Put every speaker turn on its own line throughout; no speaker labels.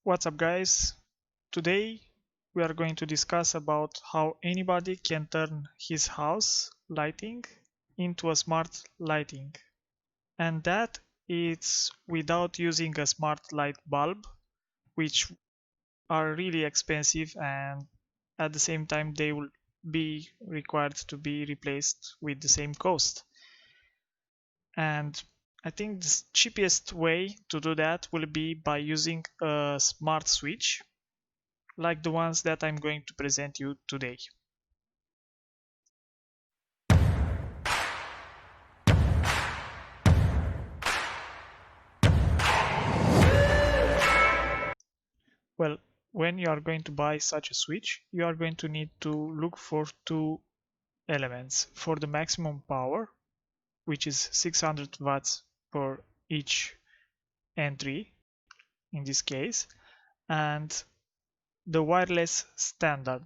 What's up guys? Today we are going to discuss about how anybody can turn his house lighting into a smart lighting. And that it's without using a smart light bulb, which are really expensive and at the same time they will be required to be replaced with the same cost. And I think the cheapest way to do that will be by using a smart switch like the ones that I'm going to present you today. Well, when you are going to buy such a switch, you are going to need to look for two elements. For the maximum power, which is 600 watts per each entry in this case, and the wireless standard.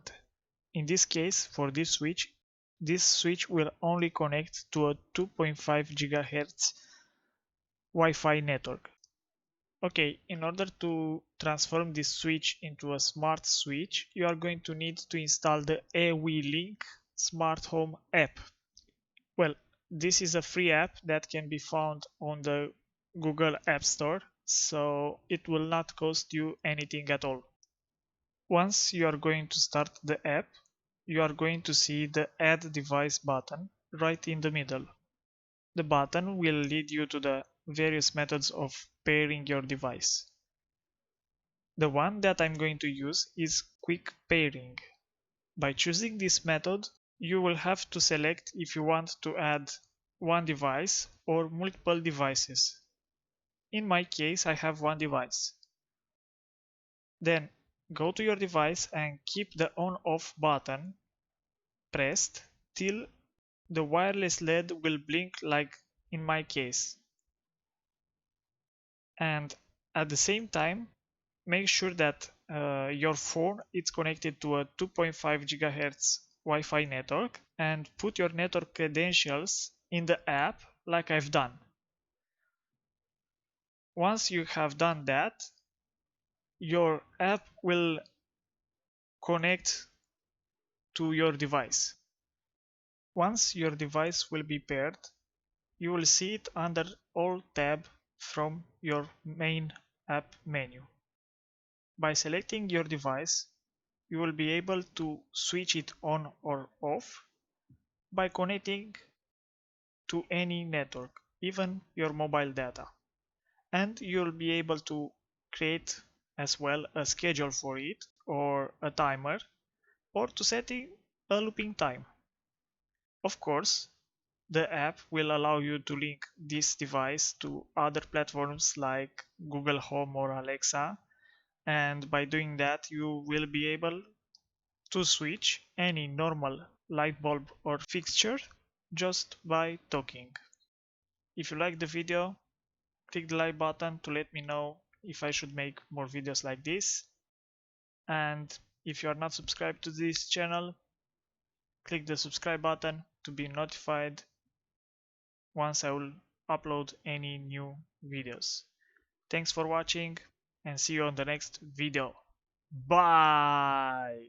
In this case, for this switch will only connect to a 2.5 GHz Wi-Fi network. Okay, in order to transform this switch into a smart switch, you are going to need to install the eWeLink Smart Home app. Well, this is a free app that can be found on the Google App Store, so it will not cost you anything at all. Once you are going to start the app, you are going to see the Add Device button right in the middle. The button will lead you to the various methods of pairing your device. The one that I'm going to use is quick pairing. By choosing this method, you will have to select if you want to add one device or multiple devices. In my case, I have one device. Then go to your device and keep the on-off button pressed till the wireless LED will blink like in my case. And at the same time, make sure that your phone is connected to a 2.5 GHz Wi-Fi network and put your network credentials in the app like I've done. Once you have done that, your app will connect to your device. Once your device will be paired, you will see it under All tab from your main app menu. By selecting your device, you will be able to switch it on or off by connecting to any network, even your mobile data. And you'll be able to create as well a schedule for it or a timer or to setting a looping time. Of course, the app will allow you to link this device to other platforms like Google Home or Alexa, and by doing that you will be able to switch any normal light bulb or fixture just by talking. If you like the video, click the like button to let me know if I should make more videos like this. And if you are not subscribed to this channel, click the subscribe button to be notified once I will upload any new videos. Thanks for watching and see you on the next video. Bye!